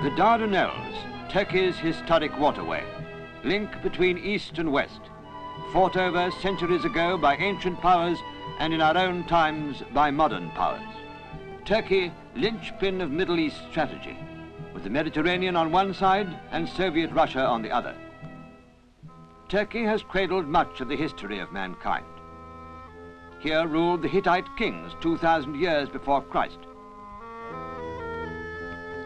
The Dardanelles, Turkey's historic waterway, link between East and West, fought over centuries ago by ancient powers and in our own times by modern powers. Turkey, linchpin of Middle East strategy, with the Mediterranean on one side and Soviet Russia on the other. Turkey has cradled much of the history of mankind. Here ruled the Hittite kings 2,000 years before Christ.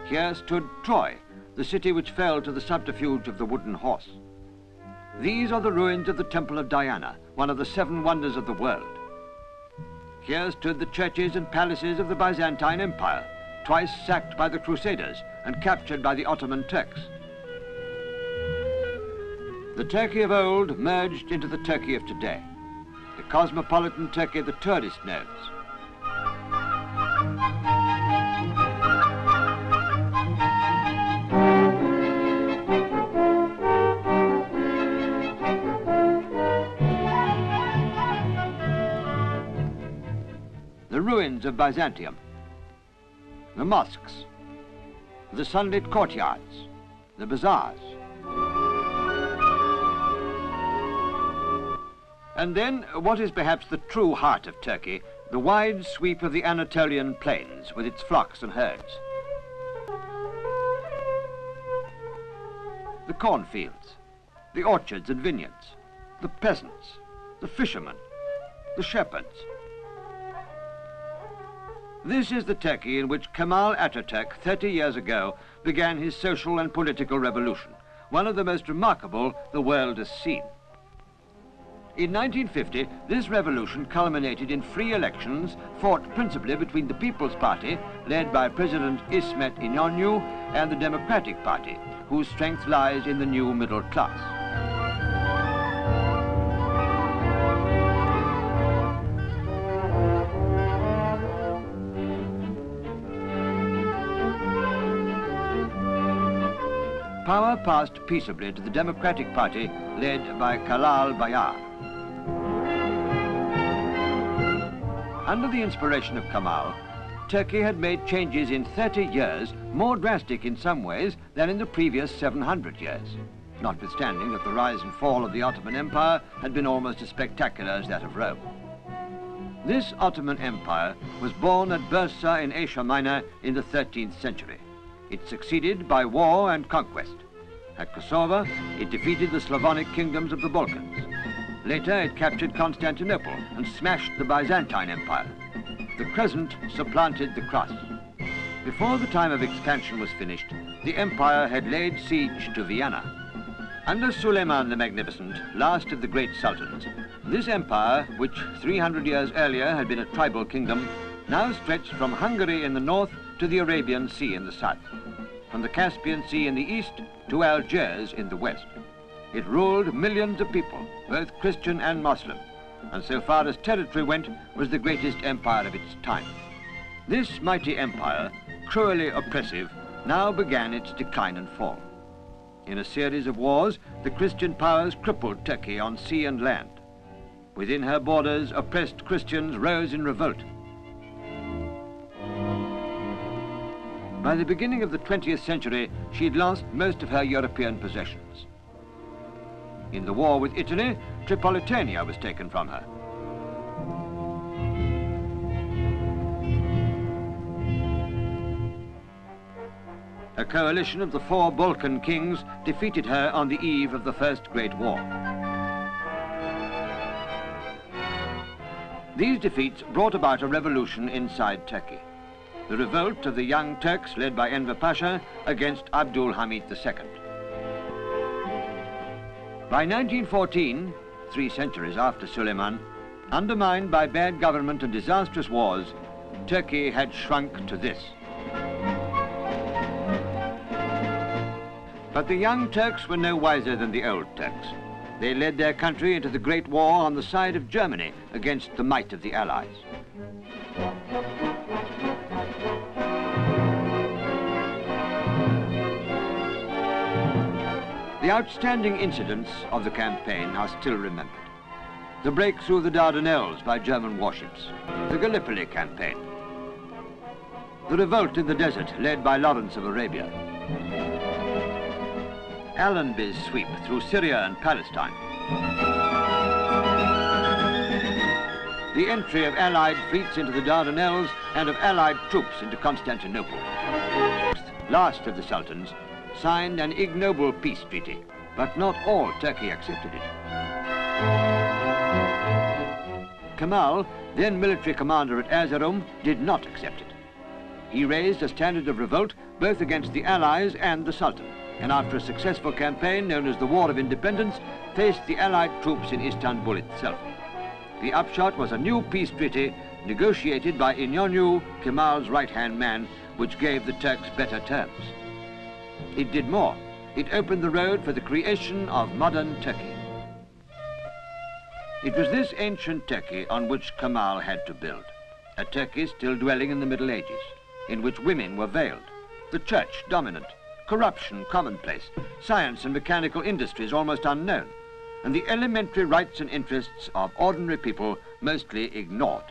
Here stood Troy, the city which fell to the subterfuge of the wooden horse. These are the ruins of the Temple of Diana, one of the 7 wonders of the world. Here stood the churches and palaces of the Byzantine Empire, twice sacked by the Crusaders and captured by the Ottoman Turks. The Turkey of old merged into the Turkey of today, the cosmopolitan Turkey the tourist knows. The ruins of Byzantium, the mosques, the sunlit courtyards, the bazaars. And then, what is perhaps the true heart of Turkey, the wide sweep of the Anatolian plains with its flocks and herds. The cornfields, the orchards and vineyards, the peasants, the fishermen, the shepherds. This is the Turkey in which Kemal Ataturk 30 years ago began his social and political revolution, one of the most remarkable the world has seen. In 1950, this revolution culminated in free elections fought principally between the People's Party, led by President İsmet İnönü, and the Democratic Party, whose strength lies in the new middle class. Power passed peaceably to the Democratic Party, led by Kemal Bayar. Under the inspiration of Kemal, Turkey had made changes in 30 years more drastic in some ways than in the previous 700 years, notwithstanding that the rise and fall of the Ottoman Empire had been almost as spectacular as that of Rome. This Ottoman Empire was born at Bursa in Asia Minor in the 13th century. It succeeded by war and conquest. At Kosovo, it defeated the Slavonic kingdoms of the Balkans. Later, it captured Constantinople and smashed the Byzantine Empire. The crescent supplanted the cross. Before the time of expansion was finished, the empire had laid siege to Vienna. Under Suleiman the Magnificent, last of the great sultans, this empire, which 300 years earlier had been a tribal kingdom, now stretched from Hungary in the north to the Arabian Sea in the south, from the Caspian Sea in the east to Algiers in the west. It ruled millions of people, both Christian and Muslim, and so far as territory went, was the greatest empire of its time. This mighty empire, cruelly oppressive, now began its decline and fall. In a series of wars, the Christian powers crippled Turkey on sea and land. Within her borders, oppressed Christians rose in revolt. By the beginning of the 20th century, she had lost most of her European possessions. In the war with Italy, Tripolitania was taken from her. A coalition of the 4 Balkan kings defeated her on the eve of the First Great War. These defeats brought about a revolution inside Turkey. The revolt of the young Turks led by Enver Pasha against Abdul Hamid II. By 1914, 3 centuries after Suleiman, undermined by bad government and disastrous wars, Turkey had shrunk to this. But the young Turks were no wiser than the old Turks. They led their country into the Great War on the side of Germany against the might of the Allies. The outstanding incidents of the campaign are still remembered. The break through the Dardanelles by German warships, the Gallipoli campaign, the revolt in the desert led by Lawrence of Arabia, Allenby's sweep through Syria and Palestine. The entry of Allied fleets into the Dardanelles and of Allied troops into Constantinople. Last of the sultans, signed an ignoble peace treaty, but not all Turkey accepted it. Kemal, then military commander at Erzurum, did not accept it. He raised a standard of revolt both against the Allies and the Sultan, and after a successful campaign known as the War of Independence, faced the Allied troops in Istanbul itself. The upshot was a new peace treaty negotiated by İnönü, Kemal's right-hand man, which gave the Turks better terms. It did more. It opened the road for the creation of modern Turkey. It was this ancient Turkey on which Kemal had to build. A Turkey still dwelling in the Middle Ages, in which women were veiled, the church dominant, corruption commonplace, science and mechanical industries almost unknown, and the elementary rights and interests of ordinary people mostly ignored.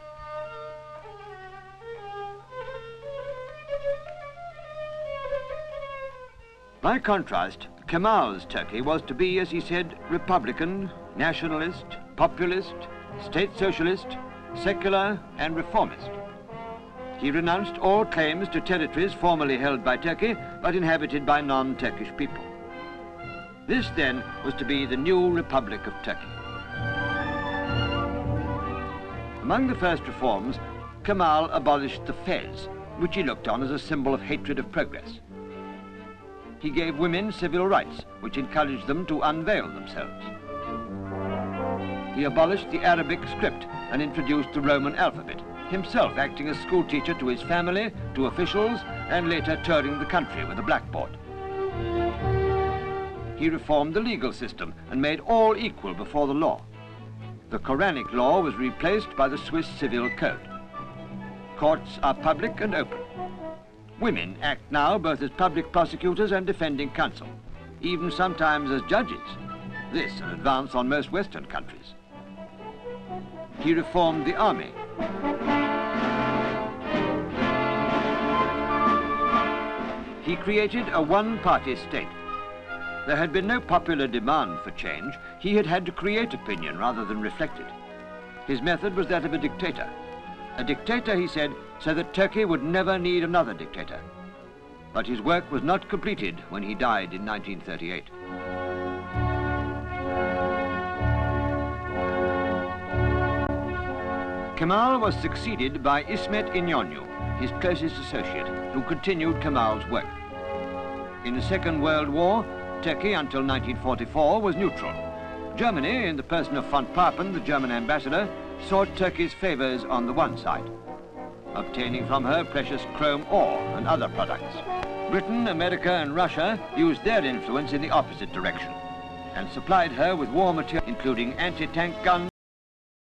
By contrast, Kemal's Turkey was to be, as he said, republican, nationalist, populist, state socialist, secular and reformist. He renounced all claims to territories formerly held by Turkey, but inhabited by non-Turkish people. This, then, was to be the new Republic of Turkey. Among the first reforms, Kemal abolished the fez, which he looked on as a symbol of hatred of progress. He gave women civil rights, which encouraged them to unveil themselves. He abolished the Arabic script and introduced the Roman alphabet, himself acting as school teacher to his family, to officials, and later touring the country with a blackboard. He reformed the legal system and made all equal before the law. The Quranic law was replaced by the Swiss civil code. Courts are public and open. Women act now both as public prosecutors and defending counsel, even sometimes as judges. This an advance on most Western countries. He reformed the army. He created a one-party state. There had been no popular demand for change. He had had to create opinion rather than reflect it. His method was that of a dictator. A dictator, he said, so that Turkey would never need another dictator. But his work was not completed when he died in 1938. Kemal was succeeded by İsmet İnönü, his closest associate, who continued Kemal's work. In the Second World War, Turkey until 1944 was neutral. Germany, in the person of von Papen, the German ambassador, sought Turkey's favors on the one side, obtaining from her precious chrome ore and other products. Britain, America and Russia used their influence in the opposite direction and supplied her with war material including anti-tank guns,